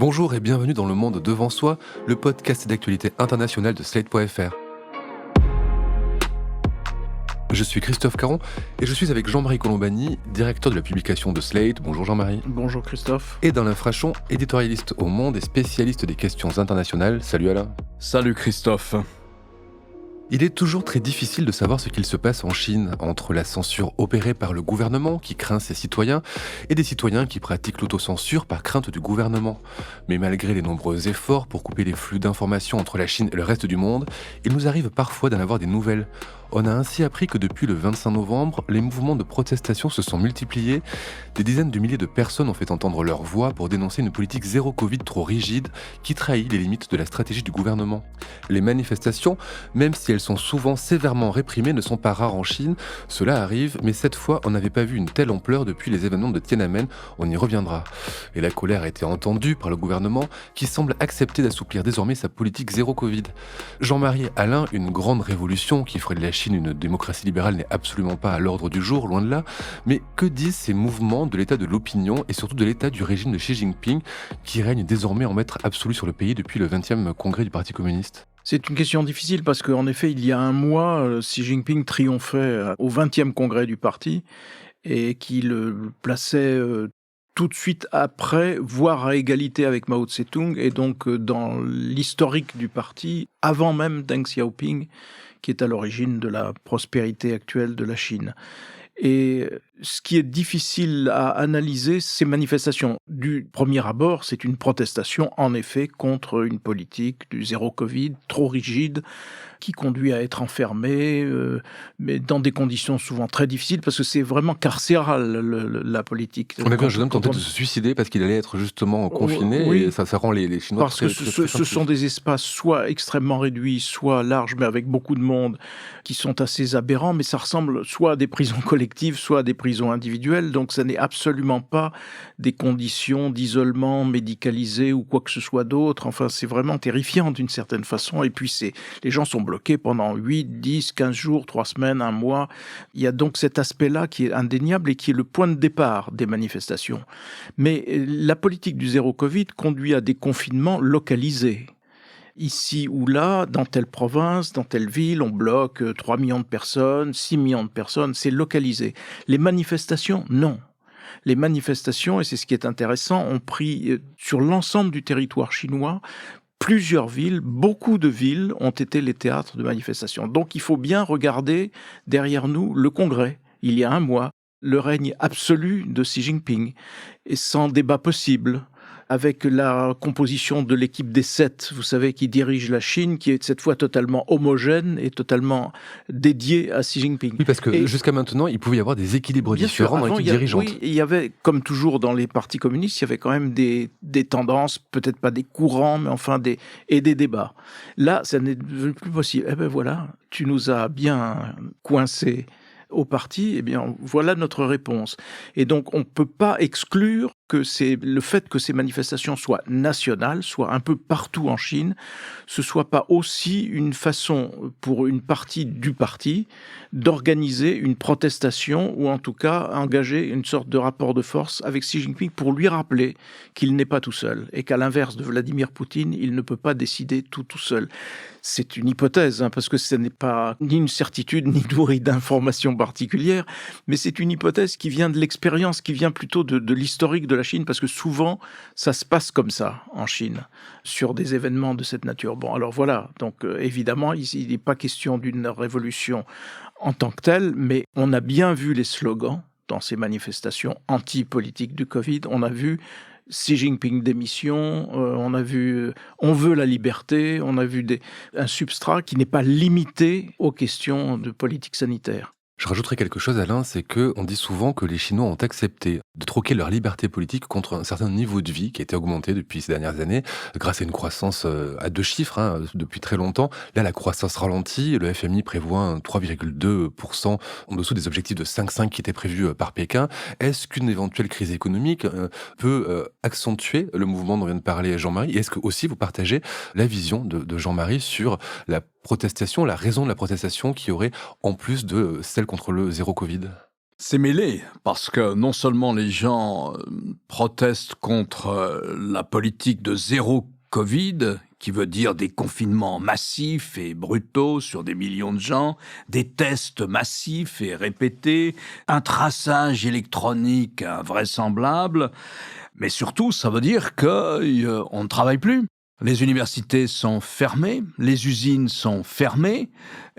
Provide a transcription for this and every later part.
Bonjour et bienvenue dans Le Monde Devant Soi, le podcast d'actualité internationale de Slate.fr. Je suis Christophe Caron et je suis avec Jean-Marie Colombani, directeur de la publication de Slate. Bonjour Jean-Marie. Bonjour Christophe. Et Alain Frachon, éditorialiste au Monde et spécialiste des questions internationales. Salut Alain. Salut Christophe. Il est toujours très difficile de savoir ce qu'il se passe en Chine, entre la censure opérée par le gouvernement qui craint ses citoyens et des citoyens qui pratiquent l'autocensure par crainte du gouvernement. Mais malgré les nombreux efforts pour couper les flux d'informations entre la Chine et le reste du monde, il nous arrive parfois d'en avoir des nouvelles. On a ainsi appris que depuis le 25 novembre, les mouvements de protestation se sont multipliés. Des dizaines de milliers de personnes ont fait entendre leur voix pour dénoncer une politique zéro Covid trop rigide qui trahit les limites de la stratégie du gouvernement. Les manifestations, même si elles sont souvent sévèrement réprimées, ne sont pas rares en Chine. Cela arrive, mais cette fois, on n'avait pas vu une telle ampleur depuis les événements de Tiananmen. On y reviendra. Et la colère a été entendue par le gouvernement qui semble accepter d'assouplir désormais sa politique zéro Covid. Jean-Marie, Alain, une grande révolution qui ferait de la Chine une démocratie libérale n'est absolument pas à l'ordre du jour, loin de là. Mais que disent ces mouvements de l'état de l'opinion et surtout de l'état du régime de Xi Jinping qui règne désormais en maître absolu sur le pays depuis le 20e congrès du Parti communiste ? C'est une question difficile parce qu'en effet, il y a un mois, Xi Jinping triomphait au 20e congrès du parti et qu'il le plaçait tout de suite après, voire à égalité avec Mao Tse-tung, et donc dans l'historique du parti, avant même Deng Xiaoping, qui est à l'origine de la prospérité actuelle de la Chine. Et ce qui est difficile à analyser, ces manifestations. Du premier abord, c'est une protestation, en effet, contre une politique du zéro Covid trop rigide, qui conduit à être enfermé, mais dans des conditions souvent très difficiles, parce que c'est vraiment carcéral, la politique. On a vu un jeune homme tenter de se suicider parce qu'il allait être justement confiné, oui, et ça rend les Chinois parce très, que très ce sont des espaces soit extrêmement réduits, soit larges, mais avec beaucoup de monde, qui sont assez aberrants, mais ça ressemble soit à des prisons collectives, soit à des prisons individuelles, donc ça n'est absolument pas des conditions d'isolement médicalisé ou quoi que ce soit d'autre. Enfin, c'est vraiment terrifiant d'une certaine façon, et puis les gens sont bloqués pendant 8, 10, 15 jours, 3 semaines, un mois. Il y a donc cet aspect-là qui est indéniable et qui est le point de départ des manifestations. Mais la politique du zéro Covid conduit à des confinements localisés. Ici ou là, dans telle province, dans telle ville, on bloque 3 millions de personnes, 6 millions de personnes, c'est localisé. Les manifestations, non. Les manifestations, et c'est ce qui est intéressant, ont pris sur l'ensemble du territoire chinois plusieurs villes, beaucoup de villes ont été les théâtres de manifestations. Donc il faut bien regarder derrière nous le Congrès, il y a un mois, le règne absolu de Xi Jinping, et sans débat possible, avec la composition de l'équipe des 7, vous savez, qui dirige la Chine, qui est cette fois totalement homogène et totalement dédiée à Xi Jinping. Oui, parce que jusqu'à maintenant, il pouvait y avoir des équilibres différents dans l'équipe dirigeante. Oui, il y avait, comme toujours dans les partis communistes, il y avait quand même des tendances, peut-être pas des courants, mais enfin des débats. Là, ça n'est plus possible. Eh ben voilà, tu nous as bien coincés au parti, eh bien, voilà notre réponse. Et donc, on ne peut pas exclure que c'est le fait que ces manifestations soient nationales, soient un peu partout en Chine, ce soit pas aussi une façon pour une partie du parti d'organiser une protestation ou en tout cas engager une sorte de rapport de force avec Xi Jinping pour lui rappeler qu'il n'est pas tout seul et qu'à l'inverse de Vladimir Poutine, il ne peut pas décider tout seul. C'est une hypothèse, parce que ce n'est pas ni une certitude ni nourri d'informations particulières, mais c'est une hypothèse qui vient de l'expérience, qui vient plutôt de l'historique de la Chine, parce que souvent, ça se passe comme ça en Chine, sur des événements de cette nature. Bon, alors voilà, donc évidemment, il n'est pas question d'une révolution en tant que telle, mais on a bien vu les slogans dans ces manifestations anti-politiques du Covid, on a vu Xi Jinping démission, on a vu on veut la liberté, on a vu un substrat qui n'est pas limité aux questions de politique sanitaire. Je rajouterais quelque chose, Alain, c'est qu'on dit souvent que les Chinois ont accepté de troquer leur liberté politique contre un certain niveau de vie qui a été augmenté depuis ces dernières années, grâce à une croissance à 2 chiffres depuis très longtemps. Là, la croissance ralentit, le FMI prévoit un 3,2% en dessous des objectifs de 5,5 qui étaient prévus par Pékin. Est-ce qu'une éventuelle crise économique peut accentuer le mouvement dont vient de parler Jean-Marie ? Et est-ce que aussi vous partagez la vision de Jean-Marie sur la protestation, la raison de la protestation qui aurait en plus de celle contre le zéro Covid ? C'est mêlé, parce que non seulement les gens protestent contre la politique de zéro Covid, qui veut dire des confinements massifs et brutaux sur des millions de gens, des tests massifs et répétés, un traçage électronique invraisemblable, mais surtout, ça veut dire qu'on ne travaille plus. Les universités sont fermées, les usines sont fermées,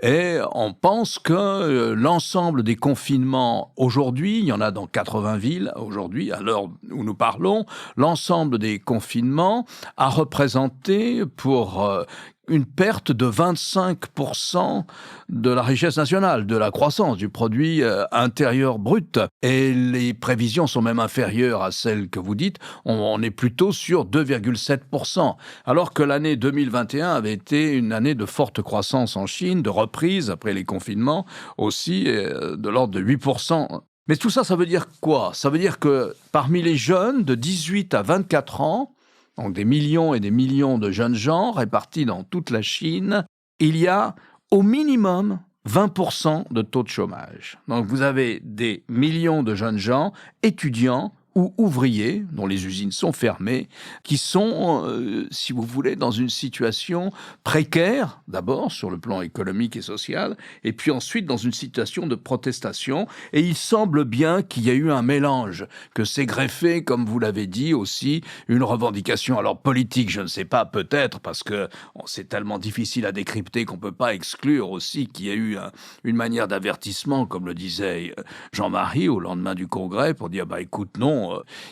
et on pense que l'ensemble des confinements aujourd'hui, il y en a dans 80 villes aujourd'hui, à l'heure où nous parlons, l'ensemble des confinements a représenté pour une perte de 25% de la richesse nationale, de la croissance du produit intérieur brut. Et les prévisions sont même inférieures à celles que vous dites. On est plutôt sur 2,7%. Alors que l'année 2021 avait été une année de forte croissance en Chine, de reprise après les confinements, aussi de l'ordre de 8%. Mais tout ça, ça veut dire quoi? Ça veut dire que parmi les jeunes de 18 à 24 ans, donc des millions et des millions de jeunes gens répartis dans toute la Chine, il y a au minimum 20% de taux de chômage. Donc vous avez des millions de jeunes gens, étudiants ou ouvriers, dont les usines sont fermées, qui sont, si vous voulez, dans une situation précaire, d'abord sur le plan économique et social, et puis ensuite dans une situation de protestation. Et il semble bien qu'il y a eu un mélange, que s'est greffé, comme vous l'avez dit aussi, une revendication, alors politique, je ne sais pas, peut-être, parce que c'est tellement difficile à décrypter qu'on ne peut pas exclure aussi qu'il y a eu une manière d'avertissement, comme le disait Jean-Marie au lendemain du Congrès, pour dire, écoute, non,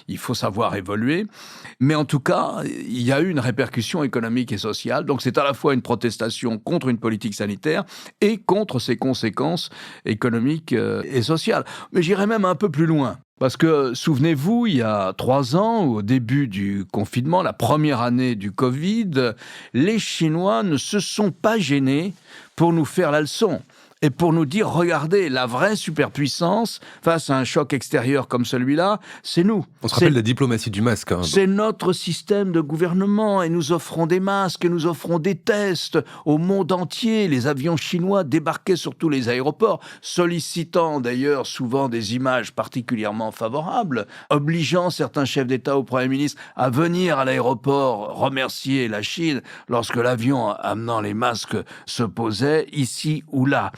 il faut savoir évoluer. Mais en tout cas, il y a eu une répercussion économique et sociale. Donc c'est à la fois une protestation contre une politique sanitaire et contre ses conséquences économiques et sociales. Mais j'irais même un peu plus loin. Parce que, souvenez-vous, il y a 3 ans, au début du confinement, la première année du Covid, les Chinois ne se sont pas gênés pour nous faire la leçon. Et pour nous dire, regardez, la vraie superpuissance face à un choc extérieur comme celui-là, c'est nous. On se rappelle la diplomatie du masque. C'est notre système de gouvernement et nous offrons des masques, et nous offrons des tests au monde entier. Les avions chinois débarquaient sur tous les aéroports, sollicitant d'ailleurs souvent des images particulièrement favorables, obligeant certains chefs d'État ou Premier ministre à venir à l'aéroport remercier la Chine lorsque l'avion amenant les masques se posait ici ou là.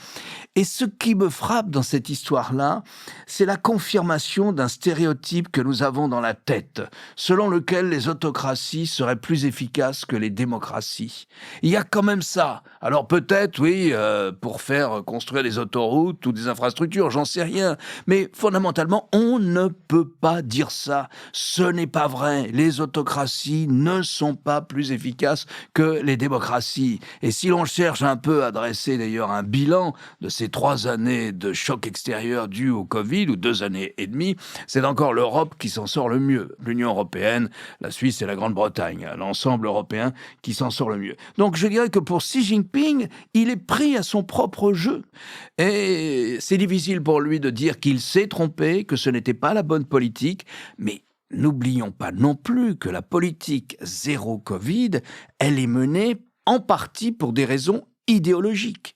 Et ce qui me frappe dans cette histoire-là, c'est la confirmation d'un stéréotype que nous avons dans la tête, selon lequel les autocraties seraient plus efficaces que les démocraties. Il y a quand même ça. Alors peut-être, oui, pour faire construire des autoroutes ou des infrastructures, j'en sais rien. Mais fondamentalement, on ne peut pas dire ça. Ce n'est pas vrai. Les autocraties ne sont pas plus efficaces que les démocraties. Et si l'on cherche un peu à dresser d'ailleurs un bilan de ces 3 années de choc extérieur dû au Covid, ou 2 années et demie, c'est encore l'Europe qui s'en sort le mieux. L'Union européenne, la Suisse et la Grande-Bretagne, l'ensemble européen qui s'en sort le mieux. Donc je dirais que pour Xi Jinping, il est pris à son propre jeu. Et c'est difficile pour lui de dire qu'il s'est trompé, que ce n'était pas la bonne politique, mais n'oublions pas non plus que la politique zéro Covid, elle est menée en partie pour des raisons idéologique.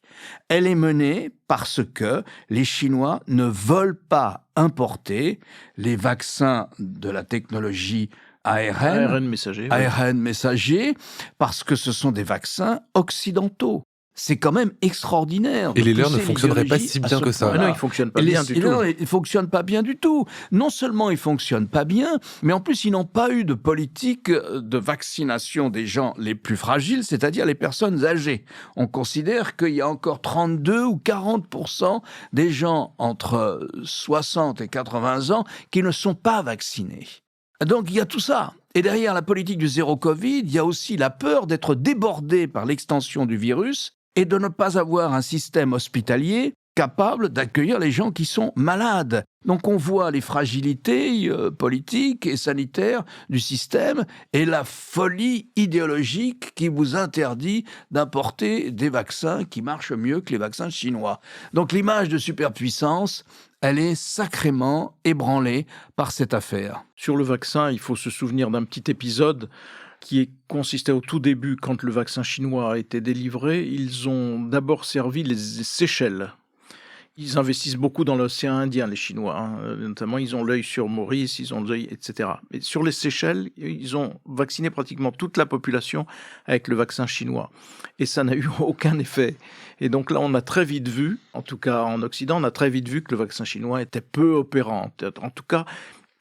Elle est menée parce que les Chinois ne veulent pas importer les vaccins de la technologie ARN messager, parce que ce sont des vaccins occidentaux. C'est quand même extraordinaire. Et les leurs ne fonctionneraient pas si bien que ça. Non, ils ne fonctionnent pas bien du tout. Non, ils ne fonctionnent pas bien du tout. Non seulement ils ne fonctionnent pas bien, mais en plus ils n'ont pas eu de politique de vaccination des gens les plus fragiles, c'est-à-dire les personnes âgées. On considère qu'il y a encore 32 ou 40% des gens entre 60 et 80 ans qui ne sont pas vaccinés. Donc il y a tout ça. Et derrière la politique du zéro Covid, il y a aussi la peur d'être débordé par l'extension du virus et de ne pas avoir un système hospitalier capable d'accueillir les gens qui sont malades. Donc on voit les fragilités politiques et sanitaires du système et la folie idéologique qui vous interdit d'importer des vaccins qui marchent mieux que les vaccins chinois. Donc l'image de superpuissance, elle est sacrément ébranlée par cette affaire. Sur le vaccin, il faut se souvenir d'un petit épisode qui consistait au tout début, quand le vaccin chinois a été délivré. Ils ont d'abord servi les Seychelles. Ils investissent beaucoup dans l'océan Indien, les Chinois, hein. Notamment, ils ont l'œil sur Maurice, ils ont l'œil, etc. Mais sur les Seychelles, ils ont vacciné pratiquement toute la population avec le vaccin chinois. Et ça n'a eu aucun effet. Et donc là, on a très vite vu, en tout cas en Occident, on a très vite vu que le vaccin chinois était peu opérant. En tout cas,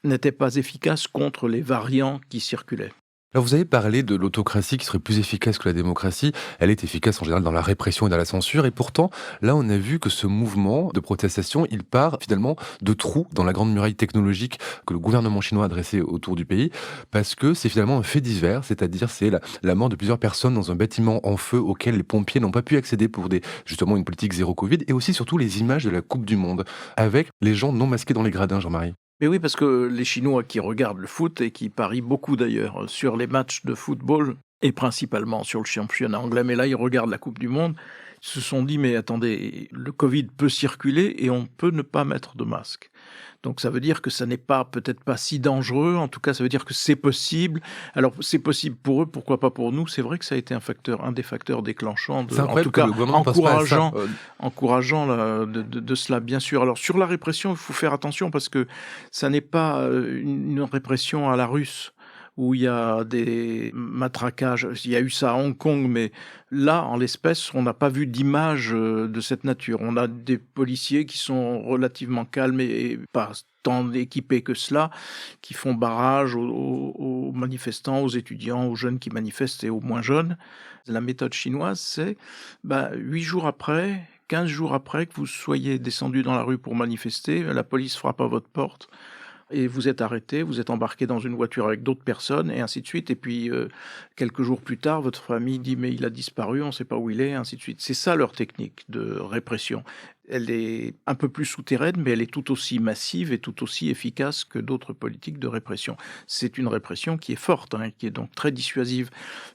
n'était pas efficace contre les variants qui circulaient. Alors vous avez parlé de l'autocratie qui serait plus efficace que la démocratie. Elle est efficace en général dans la répression et dans la censure. Et pourtant, là, on a vu que ce mouvement de protestation, il part finalement de trous dans la grande muraille technologique que le gouvernement chinois a dressé autour du pays, parce que c'est finalement un fait divers, c'est-à-dire c'est la mort de plusieurs personnes dans un bâtiment en feu auquel les pompiers n'ont pas pu accéder pour justement une politique zéro Covid, et aussi surtout les images de la Coupe du Monde, avec les gens non masqués dans les gradins, Jean-Marie. Mais oui, parce que les Chinois qui regardent le foot et qui parient beaucoup d'ailleurs sur les matchs de football et principalement sur le championnat anglais, mais là ils regardent la Coupe du Monde, se sont dit mais attendez, le Covid peut circuler et on peut ne pas mettre de masque. Donc ça veut dire que ça n'est peut-être pas si dangereux, en tout cas ça veut dire que c'est possible. Alors c'est possible pour eux, pourquoi pas pour nous? C'est vrai que ça a été un des facteurs déclenchants, en tout cas encourageant de cela, bien sûr. Alors sur la répression, il faut faire attention parce que ça n'est pas une répression à la russe, où il y a des matraquages. Il y a eu ça à Hong Kong, mais là, en l'espèce, on n'a pas vu d'image de cette nature. On a des policiers qui sont relativement calmes et pas tant équipés que cela, qui font barrage aux manifestants, aux étudiants, aux jeunes qui manifestent et aux moins jeunes. La méthode chinoise, c'est 8 jours après, 15 jours après que vous soyez descendu dans la rue pour manifester, la police frappe à votre porte, et vous êtes arrêté, vous êtes embarqué dans une voiture avec d'autres personnes, et ainsi de suite. Et puis, quelques jours plus tard, votre famille dit « mais il a disparu, on ne sait pas où il est », ainsi de suite. C'est ça leur technique de répression. Elle est un peu plus souterraine, mais elle est tout aussi massive et tout aussi efficace que d'autres politiques de répression. C'est une répression qui est forte, qui est donc très dissuasive.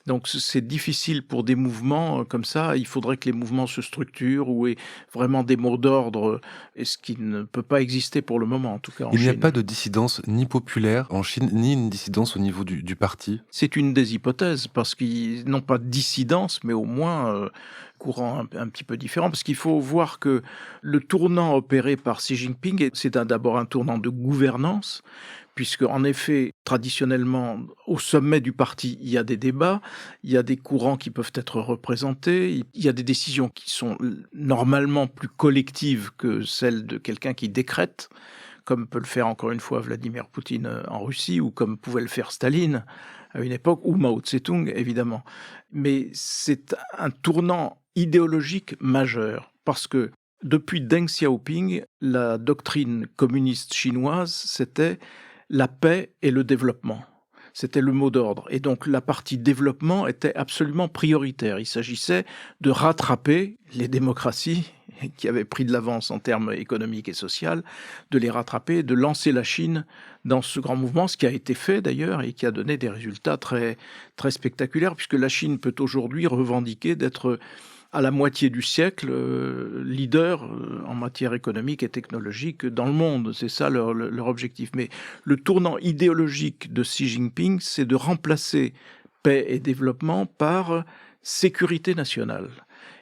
Donc c'est difficile pour des mouvements comme ça. Il faudrait que les mouvements se structurent ou aient vraiment des mots d'ordre, et ce qui ne peut pas exister pour le moment, en tout cas en Chine. Il n'y a pas de dissidence ni populaire en Chine, ni une dissidence au niveau du parti? C'est une des hypothèses, parce qu'ils n'ont pas de dissidence, mais au moins courant un petit peu différent, parce qu'il faut voir que le tournant opéré par Xi Jinping, c'est d'abord un tournant de gouvernance, puisque en effet, traditionnellement, au sommet du parti, il y a des débats, il y a des courants qui peuvent être représentés, il y a des décisions qui sont normalement plus collectives que celles de quelqu'un qui décrète, comme peut le faire encore une fois Vladimir Poutine en Russie, ou comme pouvait le faire Staline à une époque, ou Mao Tse-tung, évidemment. Mais c'est un tournant idéologique majeur, parce que depuis Deng Xiaoping, la doctrine communiste chinoise, c'était la paix et le développement. C'était le mot d'ordre. Et donc la partie développement était absolument prioritaire. Il s'agissait de rattraper les démocraties qui avaient pris de l'avance en termes économiques et sociaux, de les rattraper, de lancer la Chine dans ce grand mouvement, ce qui a été fait d'ailleurs et qui a donné des résultats très, très spectaculaires, puisque la Chine peut aujourd'hui revendiquer d'être à la moitié du siècle leader en matière économique et technologique dans le monde. C'est ça leur objectif. Mais le tournant idéologique de Xi Jinping, c'est de remplacer paix et développement par sécurité nationale.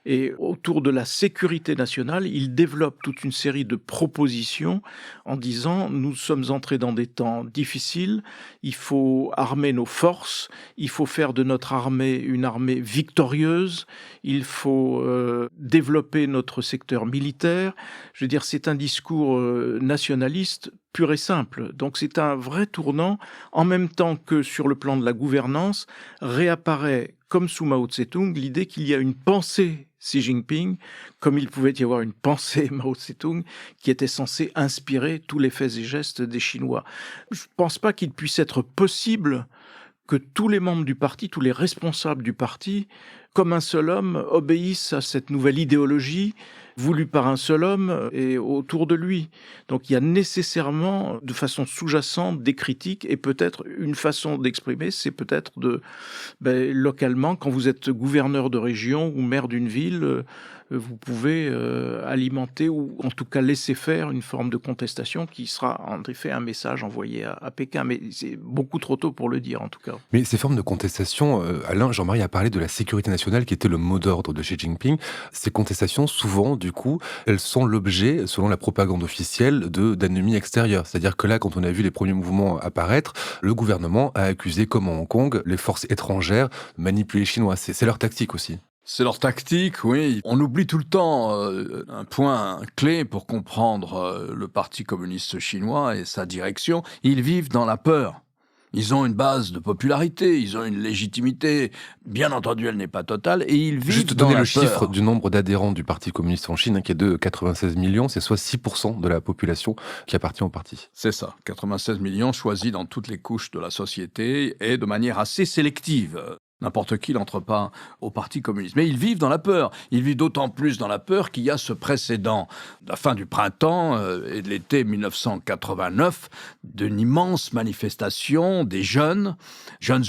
Et autour de la sécurité nationale, il développe toute une série de propositions en disant « nous sommes entrés dans des temps difficiles, il faut armer nos forces, il faut faire de notre armée une armée victorieuse, il faut développer notre secteur militaire ». Je veux dire, c'est un discours nationaliste pur et simple. Donc c'est un vrai tournant, en même temps que sur le plan de la gouvernance, réapparaît, comme sous Mao Tse-tung, l'idée qu'il y a une pensée Xi Jinping, comme il pouvait y avoir une pensée Mao Tse-tung, qui était censée inspirer tous les faits et gestes des Chinois. Je ne pense pas qu'il puisse être possible que tous les membres du parti, tous les responsables du parti, comme un seul homme, obéissent à cette nouvelle idéologie voulue par un seul homme et autour de lui. Donc il y a nécessairement, de façon sous-jacente, des critiques, et peut-être une façon d'exprimer, c'est peut-être localement, quand vous êtes gouverneur de région ou maire d'une ville, vous pouvez alimenter ou en tout cas laisser faire une forme de contestation qui sera en effet un message envoyé à Pékin. Mais c'est beaucoup trop tôt pour le dire en tout cas. Mais ces formes de contestation, Alain, Jean-Marie a parlé de la sécurité nationale. national qui était le mot d'ordre de Xi Jinping. Ces contestations, souvent, du coup, elles sont l'objet, selon la propagande officielle, d'ennemis extérieurs. C'est-à-dire que là, quand on a vu les premiers mouvements apparaître, le gouvernement a accusé, comme à Hong Kong, les forces étrangères de manipuler les Chinois. C'est leur tactique aussi. C'est leur tactique, oui. On oublie tout le temps un point clé pour comprendre le Parti communiste chinois et sa direction. Ils vivent dans la peur. Ils ont une base de popularité, ils ont une légitimité. Bien entendu, elle n'est pas totale, et ils vivent Juste dans donner la le peur. chiffre du nombre d'adhérents du Parti communiste en Chine, qui est de 96 millions, c'est soit 6% de la population qui appartient au parti. C'est ça, 96 millions choisis dans toutes les couches de la société et de manière assez sélective. N'importe qui n'entre pas au Parti communiste. Mais ils vivent dans la peur. Ils vivent d'autant plus dans la peur qu'il y a ce précédent, la fin du printemps et de l'été 1989, d'une immense manifestation des jeunes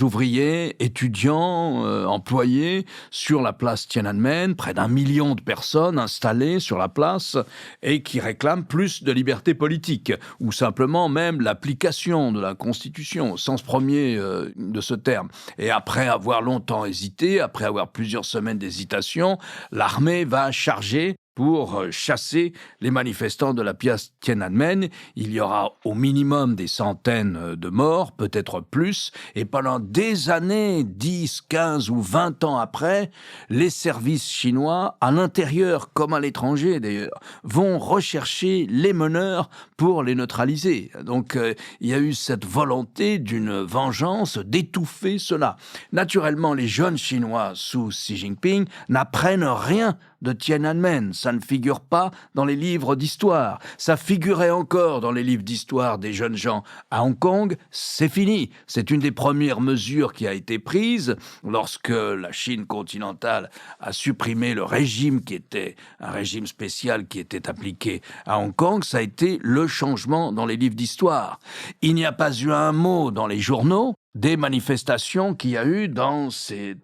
ouvriers, étudiants, employés, sur la place Tiananmen, près d'1 million de personnes installées sur la place et qui réclament plus de liberté politique, ou simplement même l'application de la Constitution, au sens premier de ce terme. Et après avoir longtemps hésité, après avoir plusieurs semaines d'hésitation, l'armée va charger pour chasser les manifestants de la place Tiananmen. Il y aura au minimum des centaines de morts, peut-être plus, et pendant des années, 10, 15 ou 20 ans après, les services chinois, à l'intérieur comme à l'étranger d'ailleurs, vont rechercher les meneurs pour les neutraliser. Donc il y a eu cette volonté d'une vengeance d'étouffer cela. Naturellement, les jeunes Chinois sous Xi Jinping n'apprennent rien de Tiananmen. Ça ne figure pas dans les livres d'histoire. Ça figurait encore dans les livres d'histoire des jeunes gens. À Hong Kong, c'est fini. C'est une des premières mesures qui a été prise lorsque la Chine continentale a supprimé le régime qui était un régime spécial qui était appliqué à Hong Kong. Ça a été le changement dans les livres d'histoire. Il n'y a pas eu un mot dans les journaux des manifestations qu'il y a eu dans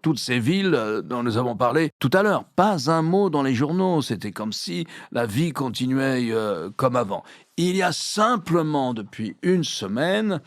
toutes ces villes dont nous avons parlé tout à l'heure. Pas un mot dans les journaux, c'était comme si la vie continuait comme avant. Il y a simplement, depuis une semaine,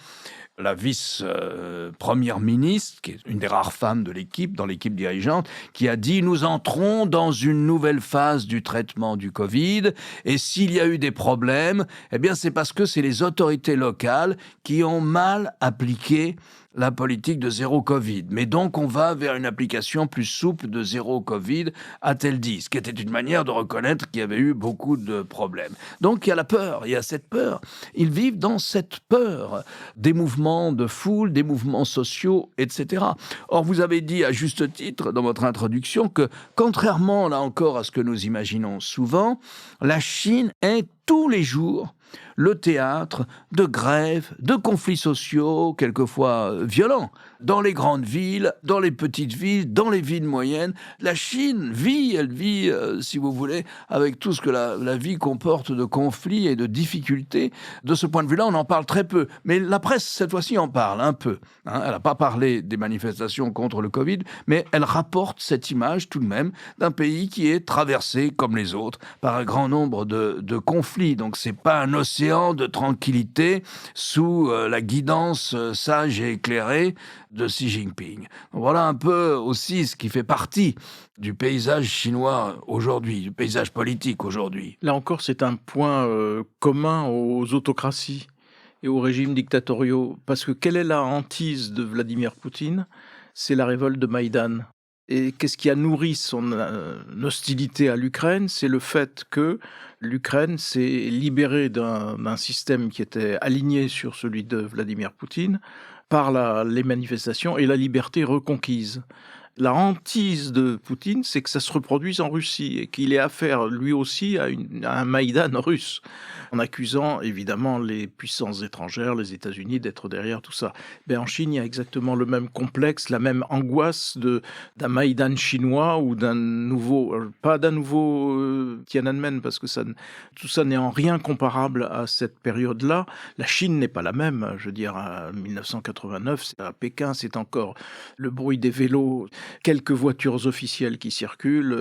la vice-première ministre, qui est une des rares femmes de l'équipe, dans l'équipe dirigeante, qui a dit « Nous entrons dans une nouvelle phase du traitement du Covid, et s'il y a eu des problèmes, eh bien c'est parce que c'est les autorités locales qui ont mal appliqué la politique de zéro Covid. Mais donc, on va vers une application plus souple de zéro Covid, a-t-elle dit, ce qui était une manière de reconnaître qu'il y avait eu beaucoup de problèmes. Donc, il y a la peur, il y a cette peur. Ils vivent dans cette peur des mouvements de foule, des mouvements sociaux, etc. Or, vous avez dit à juste titre dans votre introduction que, contrairement là encore à ce que nous imaginons souvent, la Chine est tous les jours le théâtre de grèves, de conflits sociaux, quelquefois violents, dans les grandes villes, dans les petites villes, dans les villes moyennes. La Chine vit, elle vit, si vous voulez, avec tout ce que la vie comporte de conflits et de difficultés. De ce point de vue-là, on en parle très peu. Mais la presse, cette fois-ci, en parle un peu. Elle n'a pas parlé des manifestations contre le Covid, mais elle rapporte cette image tout de même d'un pays qui est traversé, comme les autres, par un grand nombre de conflits. Donc c'est pas un océan de tranquillité sous la guidance sage et éclairée de Xi Jinping. Voilà un peu aussi ce qui fait partie du paysage chinois aujourd'hui, du paysage politique aujourd'hui. Là encore, c'est un point commun aux autocraties et aux régimes dictatoriaux, parce que quelle est la hantise de Vladimir Poutine ? C'est la révolte de Maïdan. Et qu'est-ce qui a nourri son hostilité à l'Ukraine ? C'est le fait que l'Ukraine s'est libérée d'un système qui était aligné sur celui de Vladimir Poutine par les manifestations et la liberté reconquise. La hantise de Poutine, c'est que ça se reproduise en Russie et qu'il ait affaire lui aussi à un Maïdan russe, en accusant évidemment les puissances étrangères, les États-Unis, d'être derrière tout ça. Mais en Chine, il y a exactement le même complexe, la même angoisse d'un Maïdan chinois ou d'un nouveau, pas d'un nouveau Tiananmen, parce que tout ça n'est en rien comparable à cette période-là. La Chine n'est pas la même. Je veux dire, en 1989, à Pékin, c'est encore le bruit des vélos, quelques voitures officielles qui circulent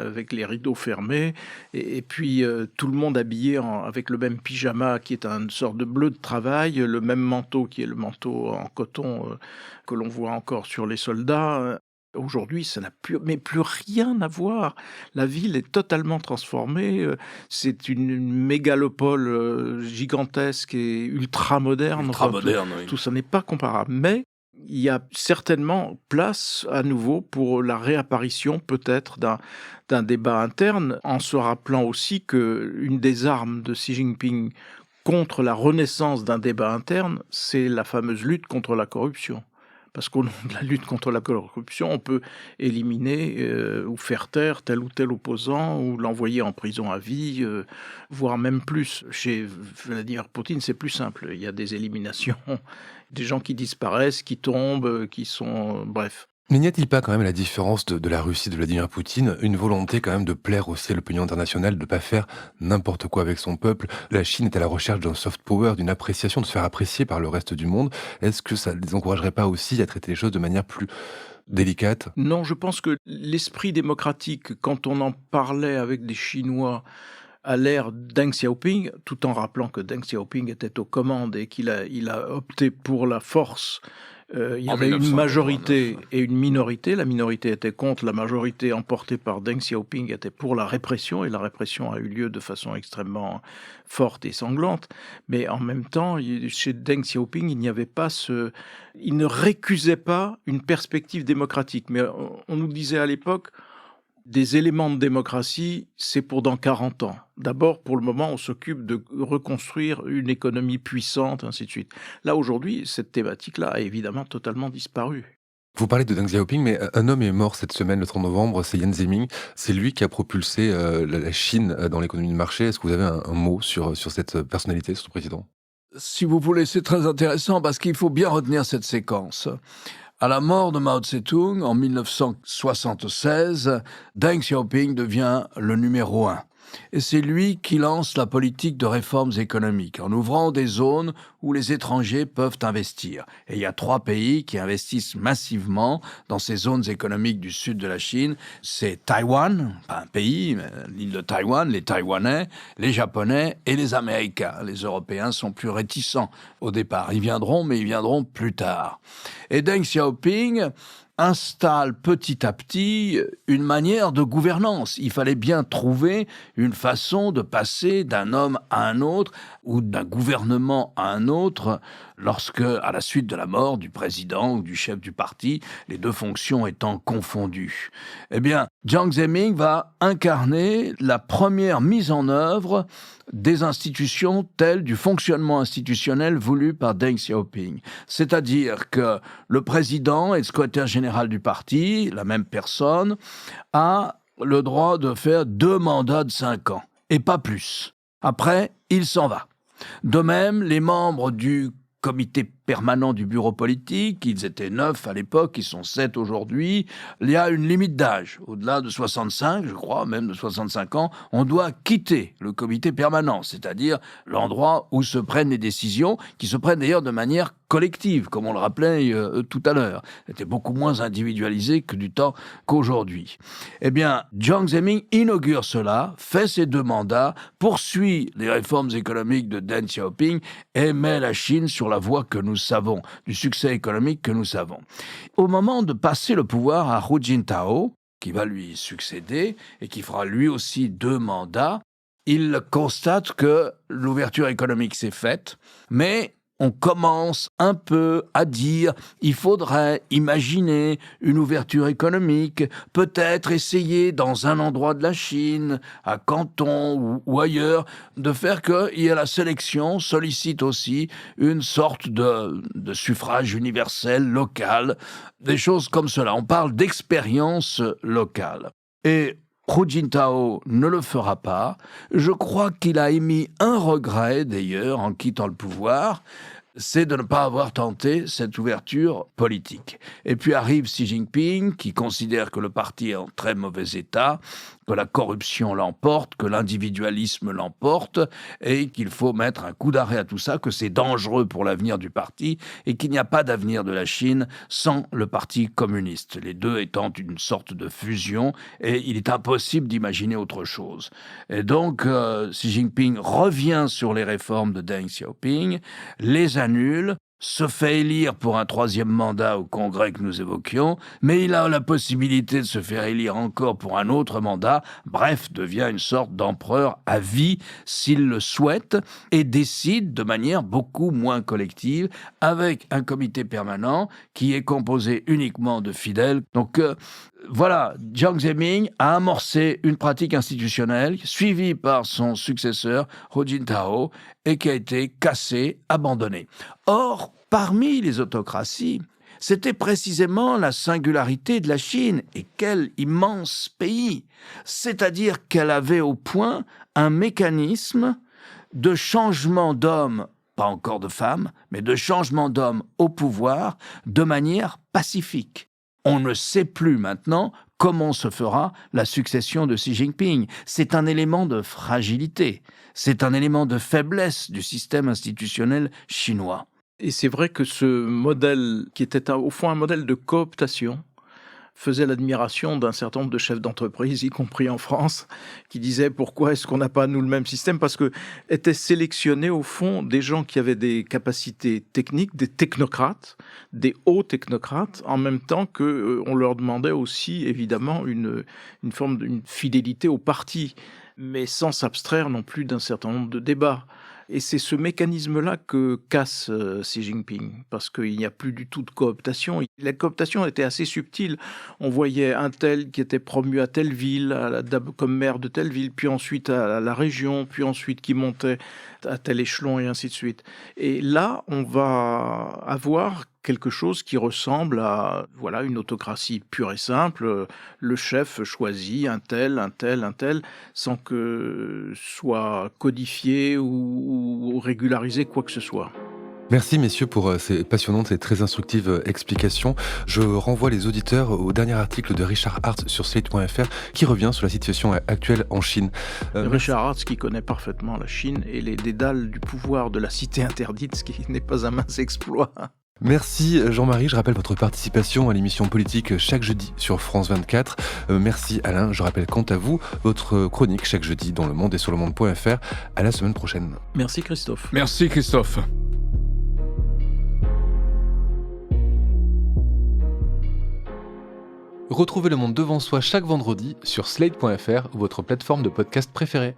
avec les rideaux fermés et puis tout le monde habillé avec le même pyjama qui est une sorte de bleu de travail, le même manteau qui est le manteau en coton que l'on voit encore sur les soldats. Aujourd'hui, ça n'a plus rien à voir. La ville est totalement transformée. C'est une mégalopole gigantesque et ultra moderne. Ultra Enfin, moderne, oui. tout ça n'est pas comparable. Mais il y a certainement place à nouveau pour la réapparition peut-être d'un débat interne, en se rappelant aussi qu'une des armes de Xi Jinping contre la renaissance d'un débat interne, c'est la fameuse lutte contre la corruption. Parce qu'au nom de la lutte contre la corruption, on peut éliminer ou faire taire tel ou tel opposant ou l'envoyer en prison à vie, voire même plus. Chez Vladimir Poutine, c'est plus simple. Il y a des éliminations, des gens qui disparaissent, qui tombent, qui sont... bref. Mais n'y a-t-il pas quand même, à la différence de la Russie de Vladimir Poutine, une volonté quand même de plaire aussi à l'opinion internationale, de ne pas faire n'importe quoi avec son peuple? La Chine est à la recherche d'un soft power, d'une appréciation, de se faire apprécier par le reste du monde. Est-ce que ça ne les encouragerait pas aussi à traiter les choses de manière plus délicate? Non, je pense que l'esprit démocratique, quand on en parlait avec des Chinois à l'ère Deng Xiaoping, tout en rappelant que Deng Xiaoping était aux commandes et qu'il a opté pour la force, il y En avait une 1989. majorité et une minorité. La minorité était contre, la majorité emportée par Deng Xiaoping était pour la répression, et la répression a eu lieu de façon extrêmement forte et sanglante. Mais en même temps, chez Deng Xiaoping, il n'y avait pas il ne récusait pas une perspective démocratique. Mais on nous disait à l'époque, des éléments de démocratie, c'est pour dans 40 ans. D'abord, pour le moment, on s'occupe de reconstruire une économie puissante, ainsi de suite. Là, aujourd'hui, cette thématique-là a évidemment totalement disparu. Vous parlez de Deng Xiaoping, mais un homme est mort cette semaine, le 30 novembre, c'est Yan Zemin. C'est lui qui a propulsé la Chine dans l'économie de marché. Est-ce que vous avez un mot sur cette personnalité, sur ce président? Si vous voulez, c'est très intéressant parce qu'il faut bien retenir cette séquence. À la mort de Mao Tse-tung en 1976, Deng Xiaoping devient le numéro 1. Et c'est lui qui lance la politique de réformes économiques en ouvrant des zones où les étrangers peuvent investir. Et il y a 3 pays qui investissent massivement dans ces zones économiques du sud de la Chine. C'est Taïwan, pas un pays, mais l'île de Taïwan, les Taïwanais, les Japonais et les Américains. Les Européens sont plus réticents au départ. Ils viendront, mais ils viendront plus tard. Et Deng Xiaoping installe petit à petit une manière de gouvernance. Il fallait bien trouver une façon de passer d'un homme à un autre ou d'un gouvernement à un autre lorsque, à la suite de la mort du président ou du chef du parti, les 2 fonctions étant confondues. Eh bien, Jiang Zemin va incarner la première mise en œuvre des institutions telles du fonctionnement institutionnel voulu par Deng Xiaoping. C'est-à-dire que le président et le secrétaire général du parti, la même personne, a le droit de faire 2 mandats de 5 ans, et pas plus. Après, il s'en va. De même, les membres du comité permanent du bureau politique, ils étaient 9 à l'époque, ils sont 7 aujourd'hui, il y a une limite d'âge. Au-delà de 65, je crois, même de 65 ans, on doit quitter le comité permanent, c'est-à-dire l'endroit où se prennent les décisions, qui se prennent d'ailleurs de manière collective, comme on le rappelait tout à l'heure. C'était beaucoup moins individualisé que du temps qu'aujourd'hui. Eh bien, Jiang Zemin inaugure cela, fait ses 2 mandats, poursuit les réformes économiques de Deng Xiaoping et met la Chine sur la voie que nous savons, du succès économique que nous savons. Au moment de passer le pouvoir à Hu Jintao, qui va lui succéder et qui fera lui aussi 2 mandats, il constate que l'ouverture économique s'est faite, mais on commence un peu à dire il faudrait imaginer une ouverture économique, peut-être essayer dans un endroit de la Chine, à Canton ou ailleurs, de faire qu'il y ait la sélection, sollicite aussi une sorte de suffrage universel local, des choses comme cela. On parle d'expérience locale. Et Hu Jintao ne le fera pas. Je crois qu'il a émis un regret, d'ailleurs, en quittant le pouvoir, c'est de ne pas avoir tenté cette ouverture politique. Et puis arrive Xi Jinping, qui considère que le parti est en très mauvais état, que la corruption l'emporte, que l'individualisme l'emporte, et qu'il faut mettre un coup d'arrêt à tout ça, que c'est dangereux pour l'avenir du parti, et qu'il n'y a pas d'avenir de la Chine sans le parti communiste, les 2 étant une sorte de fusion, et il est impossible d'imaginer autre chose. Et donc, Xi Jinping revient sur les réformes de Deng Xiaoping, les annule, se fait élire pour un 3e mandat au Congrès que nous évoquions, mais il a la possibilité de se faire élire encore pour un autre mandat, bref, devient une sorte d'empereur à vie s'il le souhaite, et décide de manière beaucoup moins collective, avec un comité permanent qui est composé uniquement de fidèles. Donc voilà, Jiang Zemin a amorcé une pratique institutionnelle suivie par son successeur, Hu Jintao, et qui a été cassée, abandonnée. Or, parmi les autocraties, c'était précisément la singularité de la Chine, et quel immense pays! C'est-à-dire qu'elle avait au point un mécanisme de changement d'hommes, pas encore de femmes, mais de changement d'hommes au pouvoir de manière pacifique. On ne sait plus maintenant comment se fera la succession de Xi Jinping. C'est un élément de fragilité, c'est un élément de faiblesse du système institutionnel chinois. Et c'est vrai que ce modèle, qui était au fond un modèle de cooptation, faisait l'admiration d'un certain nombre de chefs d'entreprise, y compris en France, qui disaient pourquoi est-ce qu'on n'a pas nous le même système, parce que étaient sélectionnés au fond des gens qui avaient des capacités techniques, des technocrates, des hauts technocrates, en même temps que on leur demandait aussi évidemment une forme d'une fidélité au parti, mais sans s'abstraire non plus d'un certain nombre de débats. Et c'est ce mécanisme-là que casse Xi Jinping, parce qu'il n'y a plus du tout de cooptation. La cooptation était assez subtile. On voyait un tel qui était promu à telle ville, comme maire de telle ville, puis ensuite à la région, puis ensuite qui montait à tel échelon et ainsi de suite. Et là, on va avoir quelque chose qui ressemble à une autocratie pure et simple. Le chef choisit un tel, sans que soit codifié ou régularisé quoi que ce soit. Merci messieurs pour ces passionnantes et très instructives explications. Je renvoie les auditeurs au dernier article de Richard Hartz sur Slate.fr qui revient sur la situation actuelle en Chine. Richard Hartz qui connaît parfaitement la Chine et les dédales du pouvoir de la cité interdite, ce qui n'est pas un mince exploit. Merci Jean-Marie, je rappelle votre participation à l'émission politique chaque jeudi sur France 24. Merci Alain, je rappelle quant à vous, votre chronique chaque jeudi dans Le Monde et sur lemonde.fr. À la semaine prochaine. Merci Christophe. Merci Christophe. Retrouvez Le Monde devant soi chaque vendredi sur Slate.fr, votre plateforme de podcast préférée.